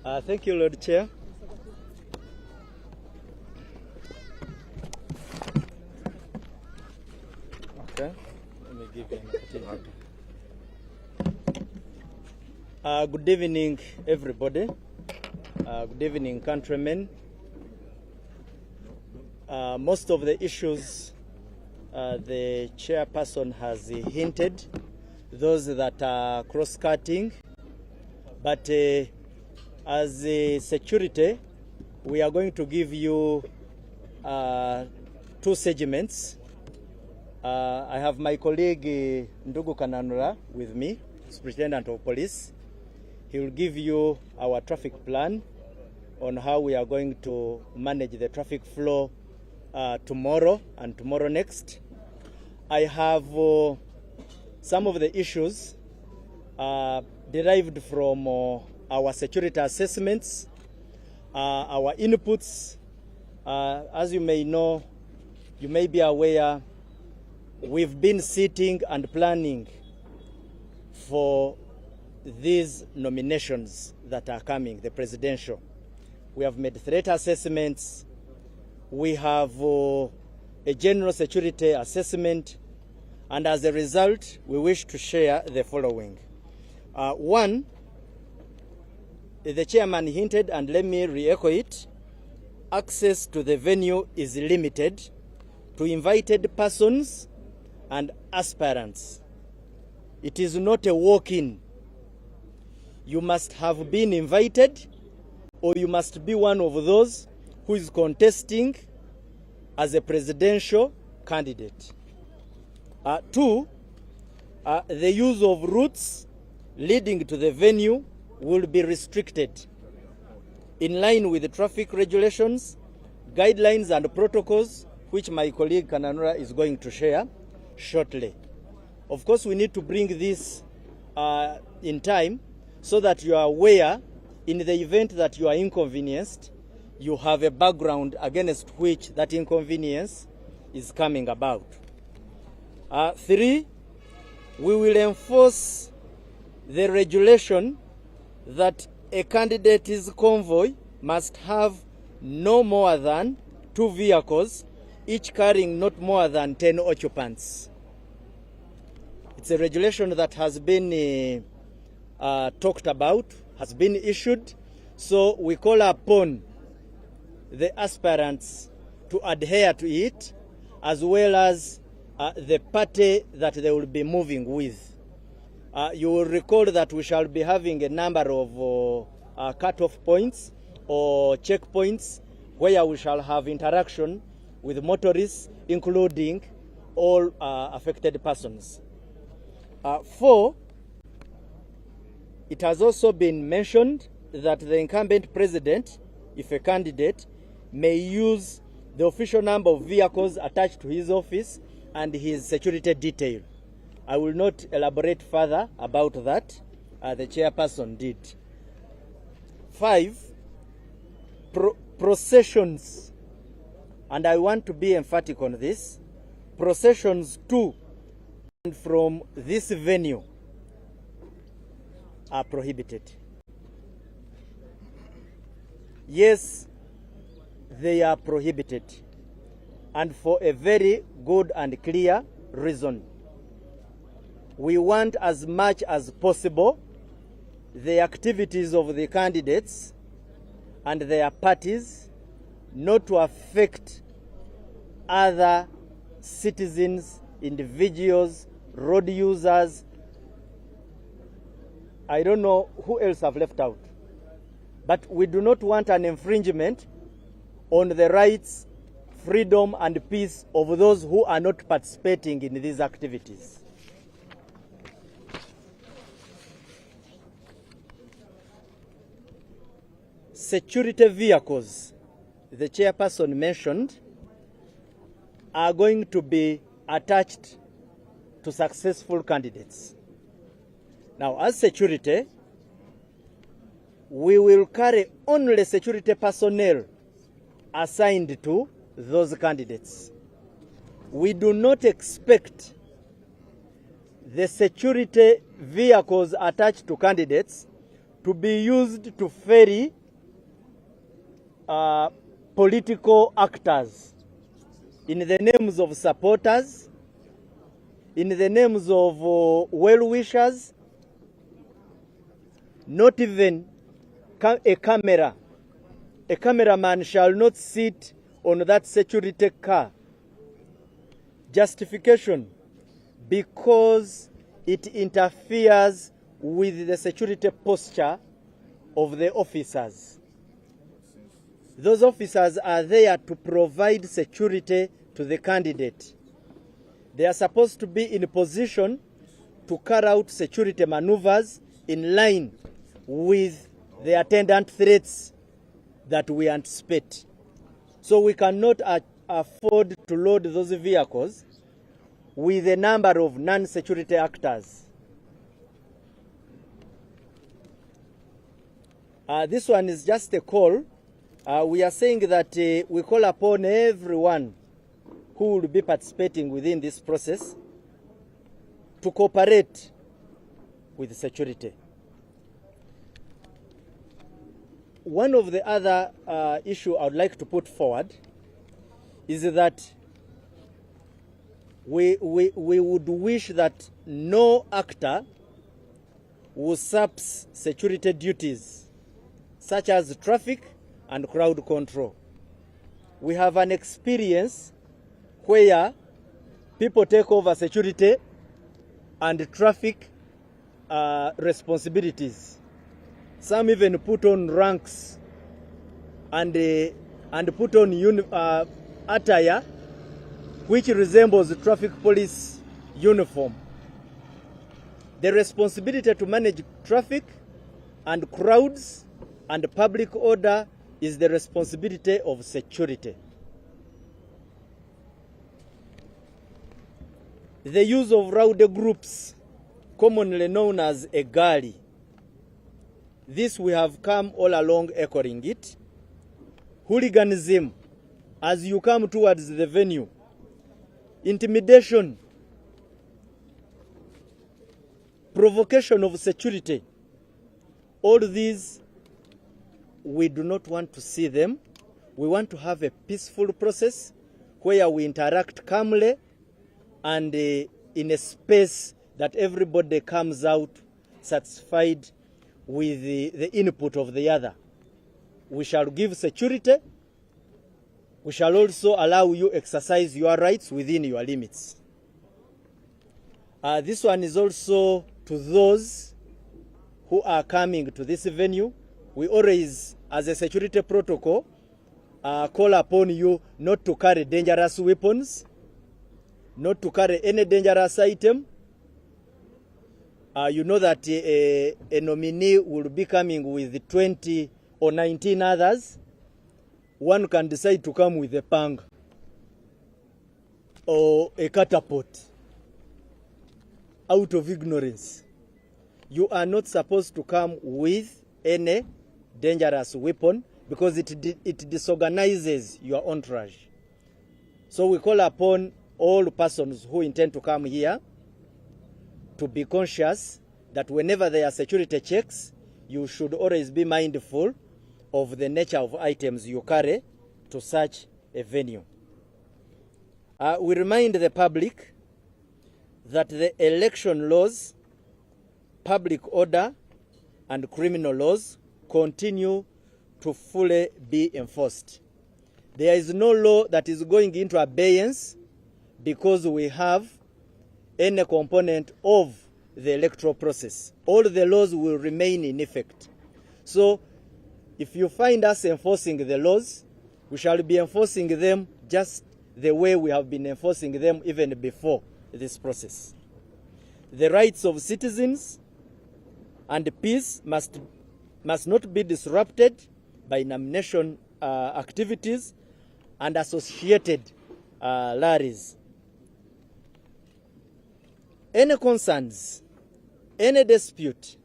Thank you, Lord Chair. Okay, let me give you an opportunity. Good evening, everybody. Good evening, countrymen. Most of the issues the chairperson has hinted, those that are cross-cutting, but as a security, we are going to give you two segments. I have my colleague Ndugu Kananura with me, Superintendent of Police. He will give you our traffic plan on how we are going to manage the traffic flow tomorrow and tomorrow next. I have some of the issues derived from our security assessments, our inputs. As you may know, you may be aware, we've been sitting and planning for these nominations that are coming, the presidential. We have made threat assessments. We have a general security assessment. And as a result, we wish to share the following. One, the chairman hinted, and let me re-echo it, access to the venue is limited to invited persons and aspirants. It is not a walk-in. You must have been invited, or you must be one of those who is contesting as a presidential candidate. Two, the use of routes leading to the venue will be restricted in line with the traffic regulations, guidelines and protocols, which my colleague Kananura is going to share shortly. Of course, we need to bring this in time so that you are aware, in the event that you are inconvenienced, you have a background against which that inconvenience is coming about. Three, we will enforce the regulation that a candidate's convoy must have no more than 2 vehicles, each carrying not more than 10 occupants. It's a regulation that has been talked about, has been issued, so we call upon the aspirants to adhere to it, as well as the party that they will be moving with. You will recall that we shall be having a number of cut-off points or checkpoints where we shall have interaction with motorists, including all affected persons. Four, it has also been mentioned that the incumbent president, if a candidate, may use the official number of vehicles attached to his office and his security detail. I will not elaborate further about that. The chairperson did. Five, processions, and I want to be emphatic on this, processions to and from this venue are prohibited. Yes, they are prohibited, and for a very good and clear reason. We want as much as possible the activities of the candidates and their parties not to affect other citizens, individuals, road users. I don't know who else I've left out. But we do not want an infringement on the rights, freedom and peace of those who are not participating in these activities. Security vehicles, the chairperson mentioned, are going to be attached to successful candidates. Now, as security, we will carry only security personnel assigned to those candidates. We do not expect the security vehicles attached to candidates to be used to ferry political actors in the names of supporters, in the names of well-wishers, not even a camera. A cameraman shall not sit on that security car. Justification: because it interferes with the security posture of the officers. Those officers are there to provide security to the candidate. They are supposed to be in a position to carry out security maneuvers in line with the attendant threats that we anticipate. So we cannot afford to load those vehicles with a number of non-security actors. This one is just a call. We are saying that we call upon everyone who will be participating within this process to cooperate with security. One of the other issues I would like to put forward is that we would wish that no actor usurps security duties such as traffic and crowd control. We have an experience where people take over security and traffic responsibilities. Some even put on ranks and put on attire which resembles the traffic police uniform. The responsibility to manage traffic and crowds and public order is the responsibility of security. The use of rowdy groups, commonly known as EGGAALI, this we have come all along echoing it. Hooliganism, as you come towards the venue. Intimidation, provocation of security. All these, we do not want to see them. We want to have a peaceful process where we interact calmly and in a space that everybody comes out satisfied with the input of the other. We shall give security. We shall also allow you exercise your rights within your limits. This one is also to those who are coming to this venue. We always, as a security protocol, call upon you not to carry dangerous weapons, not to carry any dangerous item. You know that a nominee will be coming with 20 or 19 others. One can decide to come with a pang or a catapult out of ignorance. You are not supposed to come with any dangerous weapon because it disorganizes your entourage. So we call upon all persons who intend to come here to be conscious that whenever there are security checks, you should always be mindful of the nature of items you carry to such a venue. We remind the public that the election laws, public order, and criminal laws continue to fully be enforced. There is no law that is going into abeyance because we have any component of the electoral process. All the laws will remain in effect. So if you find us enforcing the laws, we shall be enforcing them just the way we have been enforcing them even before this process. The rights of citizens and peace must not be disrupted by nomination activities and associated rallies. Any concerns, any dispute,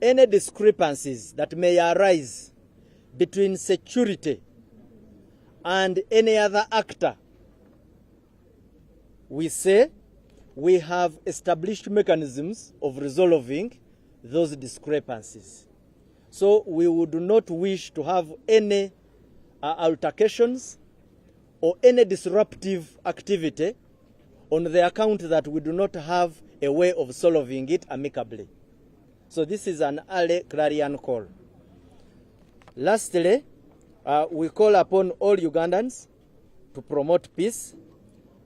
any discrepancies that may arise between security and any other actor, we say we have established mechanisms of resolving those discrepancies. So we would not wish to have any altercations or any disruptive activity on the account that we do not have a way of solving it amicably. So this is an early clarion call. Lastly, we call upon all Ugandans to promote peace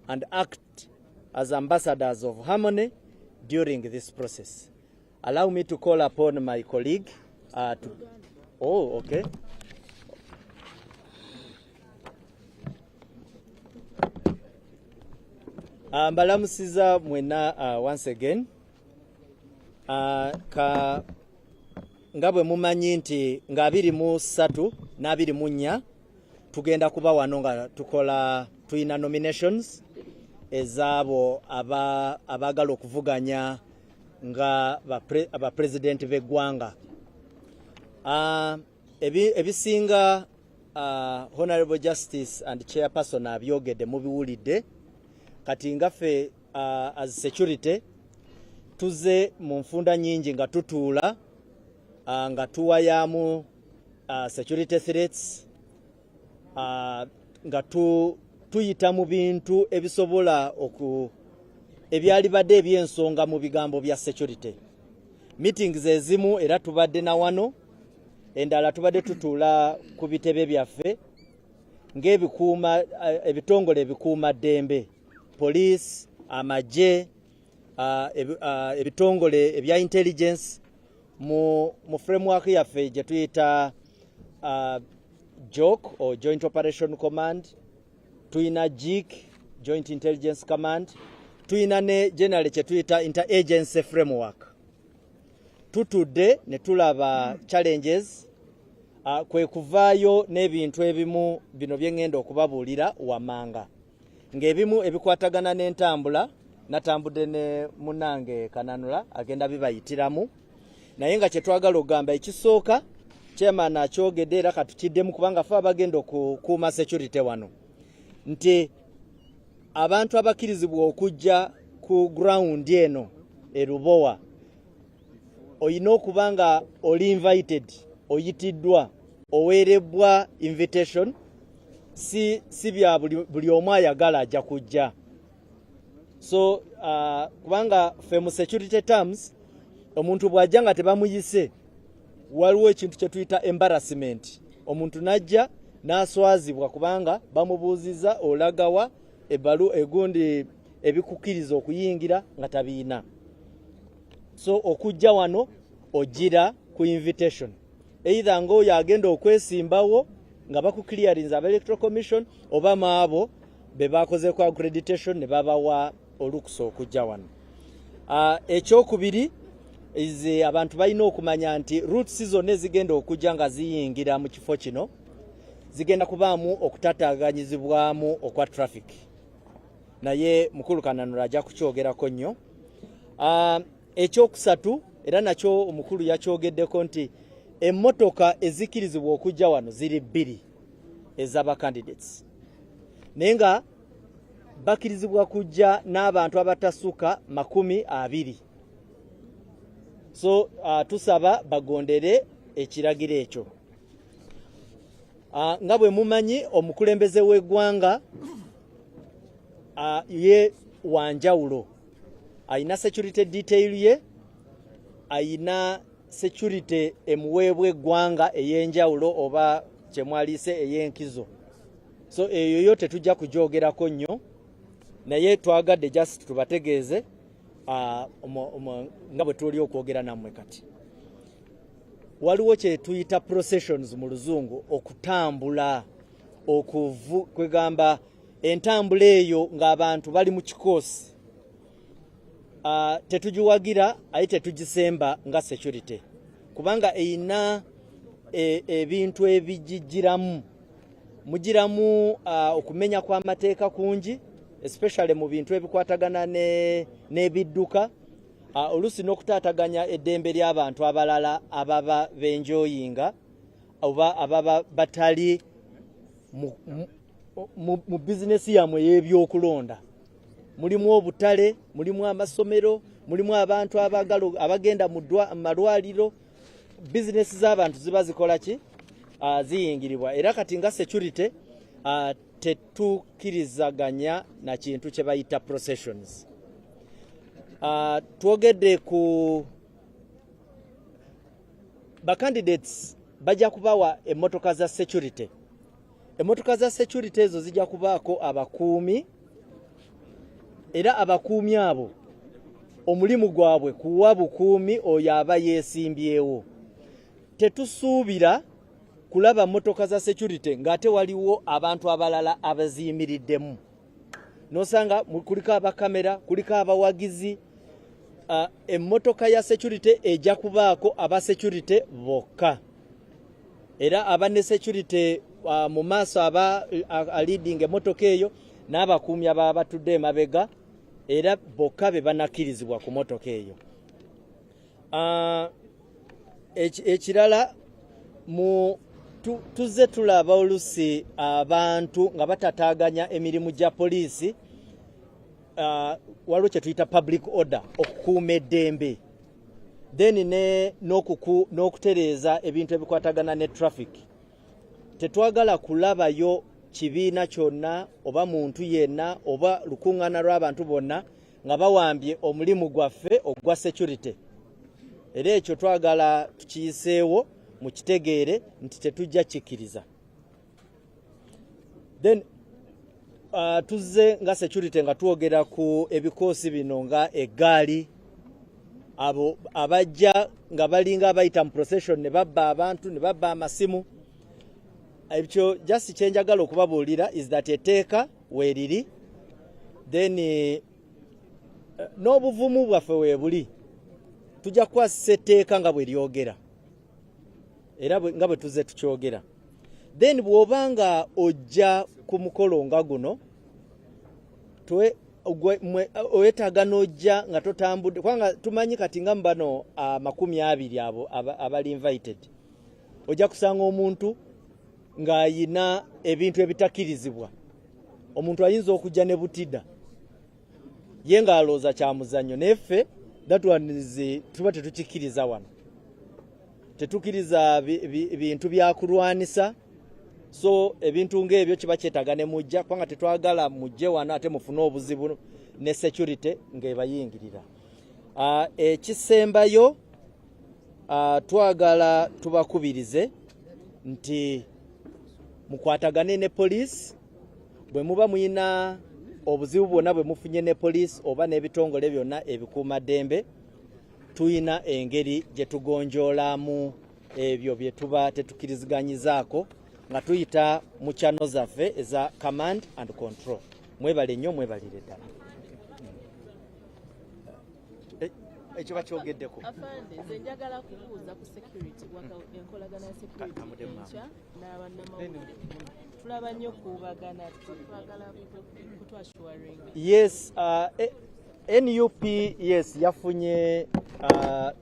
and act as ambassadors of harmony during this process. Allow me to call upon my colleague Oh, okay. Mbalamusiza mwena once again. Ngabwe mumanyi nti nga 23 na 24 tugenda kuba wano nga tukola tuina nominations ezabo abagala okuvuganya nga aba president b'eggwanga. Ebisinga Honorable Justice and Chairperson abyogedde mubiwulidde. Kati ngaffe as security tuze mu nfunda nyingi nga tutuula nga tuwayamu security threats nga tuyita mu bintu ebisobola ebyali badde ebyensonga mu bigambo bya security. Meetings ezimu era tubadde na wano, endala tubadde tutuula ku bitebe byaffe ng'ebikuuma ebitongole ebikuuma ddembe, police, amagye, ebitongole ebya intelligence mu framework yaffe gye tuyita JOC or Joint Operation Command, tuyina JIC, Joint Intelligence Command, tuyina ne generally kye tuyita interagency framework. Tutudde ne tulaba challenges kwe kuvaayo n'ebintu ebimu bino bye ngenda okubabuulira wammanga. Ng'ebimu ebikwatagana n'entambula natambudde ne munange Kananula agenda bibayitiramu, naye nga kye twagala okugamba ekisooka chairman akyogedde era katukiddemu kubanga ffe abagenda okukuuma security wano nti abantu abakirizibwa okujja ku ground eno erubowa oyina okuba nga oli invited, oyitiddwa, oweerebbwa invitation, si bya buli omu ayagala ajja kujja. So kubanga ffe mu security terms omuntu bw'ajja nga tebamuyise waliwo ekintu kye tuyita embarrassment. Omuntu najja n'aswazibwa kubanga bamubuuziza olagawa ebbalu egundi ebikukkiriza okuyingira nga tabiina. So okujja wano ogira ku invitation, either ng'oyo agenda okwesimbawo nga bakukiliarinza aba Electoral Commission oba maabo be bakoze ku accreditation ne babawa olukusa okujja wano. Ekyokubiri izi abantu balina okumanya nti routes zonna ezigenda okujja nga ziyingira mu kifo kino zigenda kubaamu okutataaganyizibwamu okwa traffic. Naye mukulu Kananula ajja kukyogerako nnyo. Ekyokusatu era nakyo omukulu yakyogeddeko nti emmotoka ezikirizibwa okujja wano ziri 2 ez'aba candidates, naye nga bakirizibwa kujja n'abantu abatasuka 20. So tusaba bagondere ekiragiro ekyo. Nga bwe mumanyi omukulembeze w'eggwanga ye wanjawulo, ayina security detail ye, ayina security emuweebwa eggwanga ey'enjawulo oba kyemwaliise ey'enkizo. So eyo yo tetujja kujoogerako nnyo, naye twagadde just tubategeeze nga bwe tuli okwogera nammwe kati. Waliwo kye tuyita processions mu luzungu, okutambula, kwegamba entambula eyo ng'abantu bali mu kikoosi. Tetugiwagira aye tetugisemba nga security kubanga eyina ebintu ebigigiramu, mugiramu okumenya kw'amateeka kungi, especially mu bintu ebikwatagana n'ebidduka, olusi n'okutaataganya eddembe ly'abantu abalala ababa benjoyinga oba ababa batali mu bizinesi yamwe y'ebyokulonda. Mulimu obutale, mulimu amasomero, mulimu abantu abagenda mu malwaliro. business z'abantu ziba zikola ki ziyingiribwa era kati nga security tetukirizaganya na kintu kye bayita processions. Twogedde ku ba candidates bajja kubawa emmotoka za security. Emmotoka za security ezo zijja kubaako abakuumi era abakuumi abo omulimu gwabwe kuwa bukuumi oyo aba yeesimbyewo. Tetusuubira kulaba mmotoka za security ng'ate waliwo abantu abalala abaziyimiriddemu. Nosanga kuliko abakamera, kuliko abawagizi. Emmotoka ya security ejja kubaako aba security bokka. Era abane security mu maaso aba leading emmotoka eyo n'abakuumi ababa batudde emabega era bokka be banakirizibwa ku mmotoka eyo. Ekirala tuzze tulaba olusi abantu nga batataaganya emirimu gya poliisi, waliwo kye tuyita public order, okukuuma eddembe, then n'okutereeza ebintu ebikwatagana ne traffic. Tetwagala kulabayo kibiina kyonna oba muntu yenna oba lukuŋŋaana lw'abantu bonna nga bawambye omulimu gwaffe ogwa security. Era ekyo twagala tukiyiseewo mu kitegeere nti tetujja kikkiriza. Then tuzze nga security nga twogera ku ebikoosi bino nga eggaali, abo abajja nga balinga abayita mu procession ne babba abantu ne babba amasimu. Ekyo just kyenjagala okubabuulira is that etteeka weeriri, then n'obuvumu bwaffe weebuli tujja kukwasisa etteeka nga bwe lyogera era nga bwe tuzze tukyogera. Then bw'obanga ojja ku mukolo nga guno owetaaga n'ojja nga totambudde, kubanga tumanyi kati nga mbano 20 abo abali invited, ojja kusanga omuntu ng'ayina ebintu ebitakirizibwa. Omuntu ayinza okujja ne butida ye ng'alooza kyamuzannyo, neffe that one is tuba tetukikiriza wano. Tetukiriza bintu byakulwanisa, so ebintu ng'ebyo kiba kyetaaga ne mujja, kubanga tetwagala mujje wano ate mufune obuzibu ne security ng'ebayingirira. Ekisembayo twagala tubakubirize nti mukwatagane ne police bwe muba muyina obuzibu bwonna bwe mufunye ne police oba n'ebitongole byonna ebikuuma ddembe. Tuyina engeri gye tugonjoolamu ebyo bye tuba tetukiriziganyizaako nga tuyita mu channel zaffe eza command and control. Mwebale nnyo, mwebalire ddala. Ekyo bakyogeddeko. Afande, nze njagala kubuuza ku security enkolagana ya security enkya n'abannamawulire. Tulaba nnyo kuubagana, twagala kutwashuwaringa. Yes, NUP yes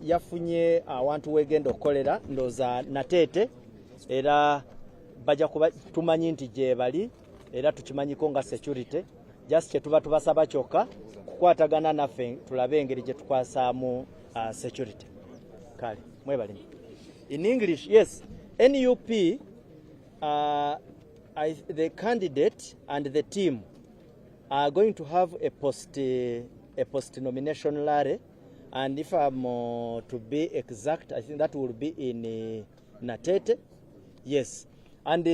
yafunye awantu wegenda okukolera ndooza Nateete, era bajja kuba tumanyi nti gye bali era tukimanyiko nga security. Just kye tuba tubasaba kyokka kukwatagana naffe tulabe engeri gye tukwasaamu security. Kale mwebali. In English, yes, NUP the candidate and the team are going to have a post nomination rally, and if I'm to be exact, I think that will be in Nateete. Yes, and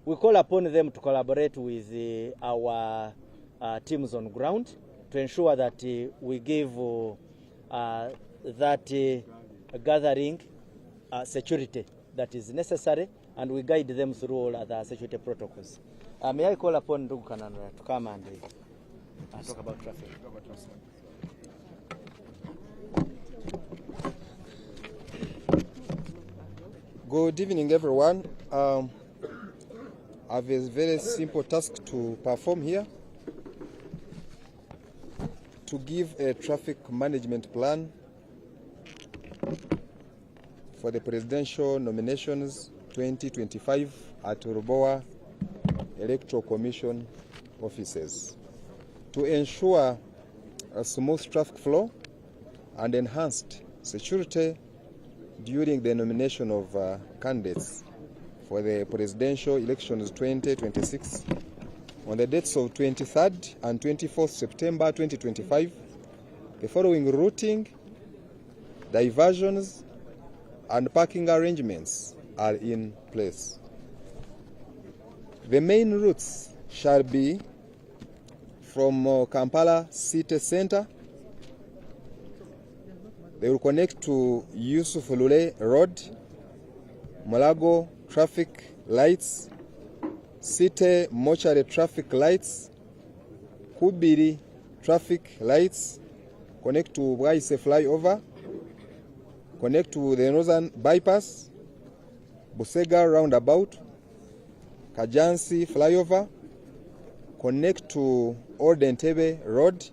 we call upon them to collaborate with our teams on ground to ensure that we give that gathering security that is necessary, and we guide them through all other security protocols. May I call upon Ndugu Kananura to come and talk about traffic. Good evening, everyone. I have a very simple task to perform here, to give a traffic management plan for the presidential nominations 2025 at Uruboa Electoral Commission offices to ensure a smooth traffic flow and enhanced security. during the nomination of candidates for the presidential elections 2026 on the dates of 23rd and 24th September 2025, the following routing, diversions, and parking arrangements are in place. The main routes shall be from Kampala City Center. They will connect to Yusuf Lule Road, Mulago traffic lights, City Mortuary traffic lights, Kubiri traffic lights, connect to Bwaise flyover, connect to the Northern Bypass, Busega roundabout, Kajansi flyover, connect to Old Entebbe Road,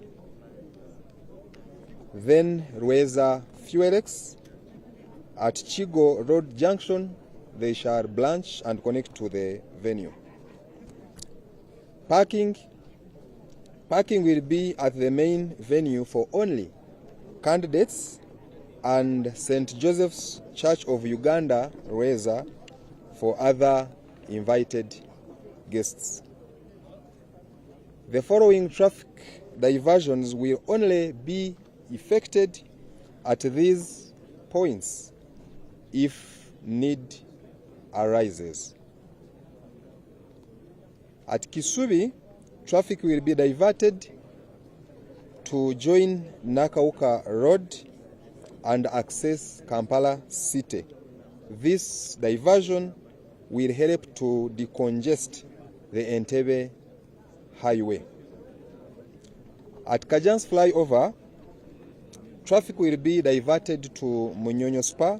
then Rweza Fuelex. At Chigo Road Junction, they shall branch and connect to the venue. Parking will be at the main venue for only candidates and St. Joseph's Church of Uganda, Rweza, for other invited guests. The following traffic diversions will only be effected at these points if need arises. At Kisubi, traffic will be diverted to join Nakauka Road and access Kampala City. This diversion will help to decongest the Entebbe Highway. At Kajans flyover, traffic will be diverted to Munyonyo Spa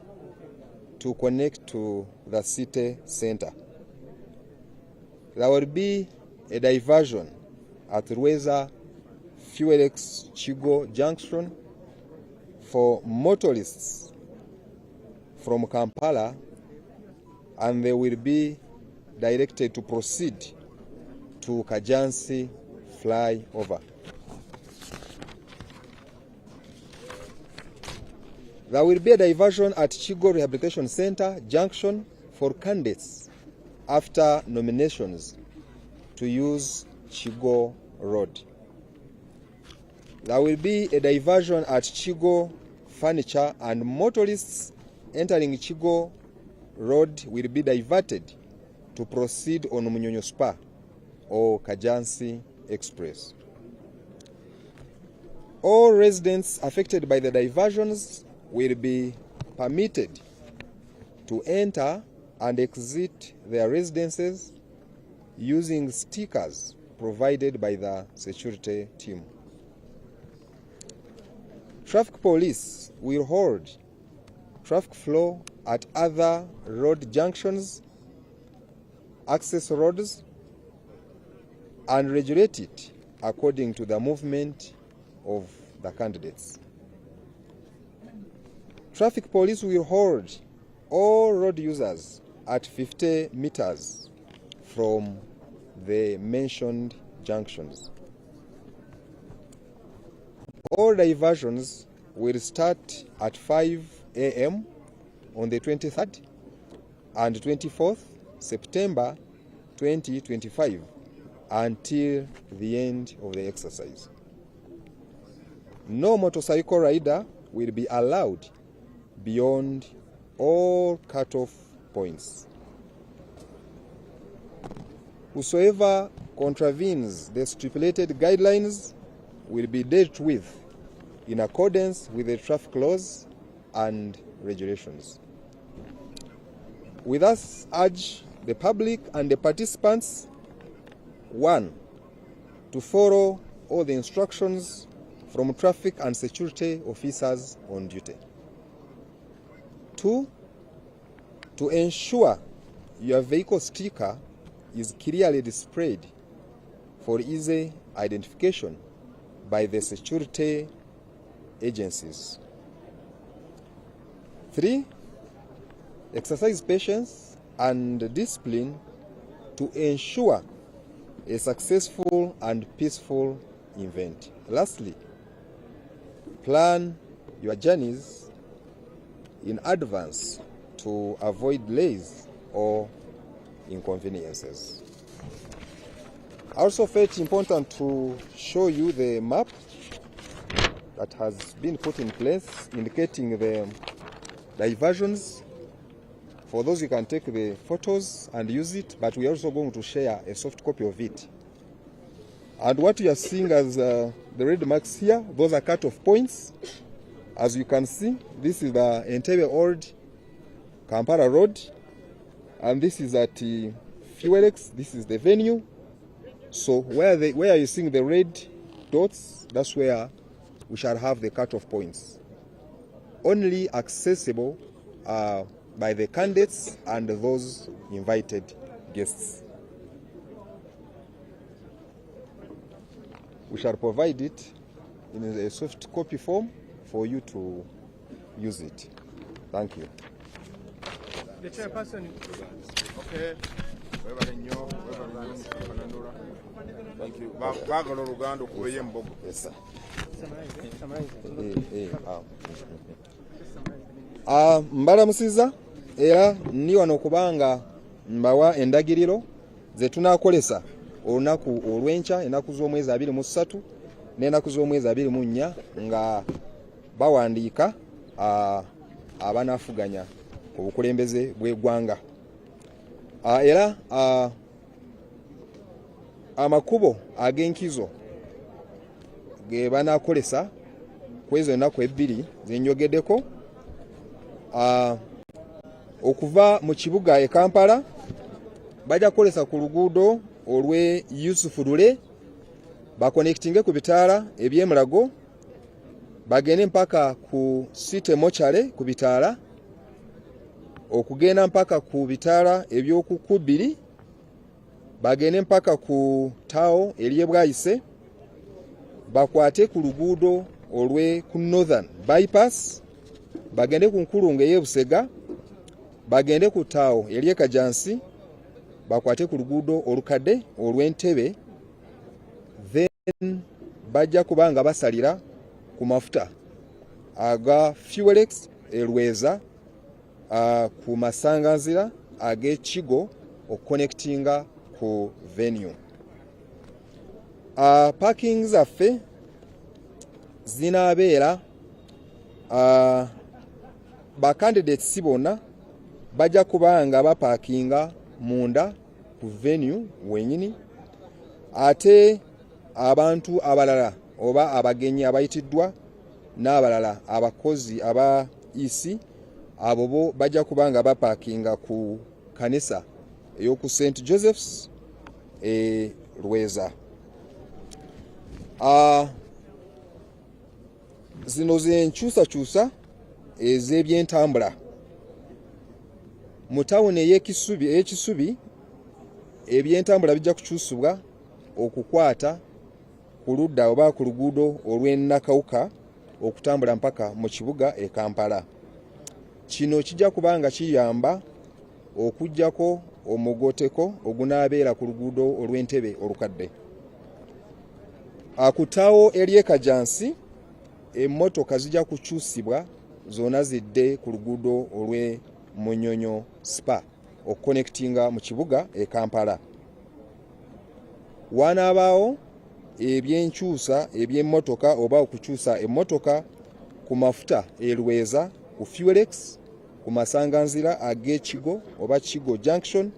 to connect to the city center. There will be a diversion at Rweza Fuelex Chigo Junction for motorists from Kampala, and they will be directed to proceed to Kajansi flyover. There will be a diversion at Chigo Rehabilitation Center Junction for candidates after nominations to use Chigo Road. There will be a diversion at Chigo Furniture, and motorists entering Chigo Road will be diverted to proceed on Munyonyo Spa or Kajansi Express. All residents affected by the diversions will be permitted to enter and exit their residences using stickers provided by the security team. Traffic police will hold traffic flow at other road junctions, access roads, and regulate it according to the movement of the candidates. Traffic police will hold all road users at 50 meters from the mentioned junctions. All diversions will start at 5 a.m. on the 23rd and 24th September 2025 until the end of the exercise. No motorcycle rider will be allowed beyond all cutoff points. Whosoever contravenes the stipulated guidelines will be dealt with in accordance with the traffic laws and regulations. We thus urge the public and the participants: 1. To follow all the instructions from traffic and security officers on duty. 2. To ensure your vehicle sticker is clearly displayed for easy identification by the security agencies. 3. Exercise patience and discipline to ensure a successful and peaceful event. Lastly, plan your journeys in advance to avoid delays or inconveniences. I also felt important to show you the map that has been put in place indicating the diversions. For those, you can take the photos and use it, but we are also going to share a soft copy of it. And what you are seeing as the red marks here, those are cut-off points. As you can see, this is the Entebbe Old Kampala Road, and this is at Fuelex. This is the venue. So where you're seeing the red dots, that's where we shall have the cut-off points. Only accessible by the candidates and those invited guests. We shall provide it in a soft copy form for you to use it. Thank you. The chairperson. Okay. Thank you. Yes, sir. Mbalamusiza era ni wano kubanga mbawa endagiriro ze tunakolesa olunaku olw'enkya ennaku z'omwezi 23 n'ennaku z'omwezi 24 nga bawandiika abanaafuganya obukulembeze bw'eggwanga. Era amakubo ag'enkizo ge banaakolesa kwezo ennaku ebbiri zenjogeddeko. Okuva mu kibuga e Kampala bajja kukolesa ku luguudo olw'e Yusufu Lule bakonektinge ku bitaala eby'emulago bagende mpaka ku Site Mochare ku bitaala okugenda mpaka ku bitaala eby'okukubiri bagende mpaka ku Tao eliye Bwayise bakwate ku luguudo olw'e ku Northern Bypass bagende ku nkulungo ey'Ebusega bagende ku Tao eliye Kajansi bakwate ku luguudo olukadde olw'Entebbe then bajja kubanga basalira ku mafuta aga Fuelex Elweza ku masanganzira ag'Ekigo okuconnectinga ku venue. Parking zaffe zinaabeera ba candidates si bonna bajja kubanga baparkinga munda ku venue wenyini, ate abantu abalala oba abagenyi abayitiddwa n'abalala abakozi aba EC abo bo bajja kubanga baparkinga ku kanisa ey'oku St. Joseph's Lweza. Zino ze nkyusakyusa ez'ebyentambula mu tawuni ey'Ekisubi ebyentambula bijja kukyusibwa okukwata ku ludda oba ku luguudo olw'Ennakawuka okutambula mpaka mu kibuga e Kampala. Kino kijja kubanga kiyamba okuggyako omugoteko ogunaabeera ku luguudo olw'Entebbe olukadde. Akutawo eliye Kajansi emmotoka zijja kukyusibwa zonna zidde ku luguudo olw'e Munyonyo Spa okuconnectinga mu kibuga e Kampala. Wanaabaawo ebyenkyusa eby'emmotoka oba okukyusa emmotoka ku mafuta Elweza ku Fuelex ku masanganzira ag'Ekigo oba Kigo Junction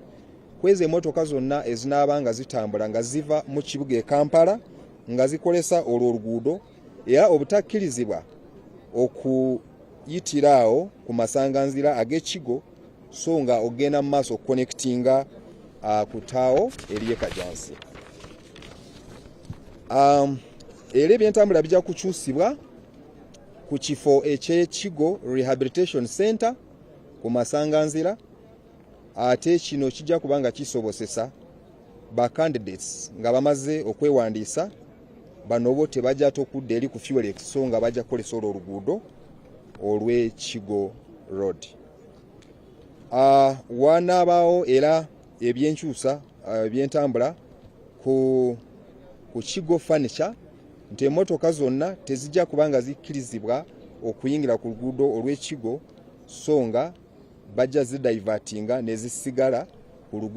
kwezi emmotoka zonna ezinaabanga zitambula nga ziva mu kibuga e Kampala nga zikolesa olwo oluguudo era obutakkirizibwa okuyitiraawo ku masanganzira ag'Ekigo so nga ogenda mu maaso okuconnectinga ku Tao eliye Kajansi. Era ebyentambula bijja kukyusibwa ku kifo eky'Ekigo Rehabilitation Center ku masanganzira, ate kino kijja kubanga kisobosesa ba candidates nga bamaze okwewandiisa bano bo tebajja tokudda eri ku Fuelex so nga bajja kukolesa olwo oluguudo olw'Ekigo Road. Wanaabaawo era ebyenkyusa ebyentambula ku Kigo Furniture nti emmotoka zonna tezijja kubanga zikkirizibwa okuyingira ku luguudo olw'Ekigo so nga bajja zidivertinga nezisigala ku luguudo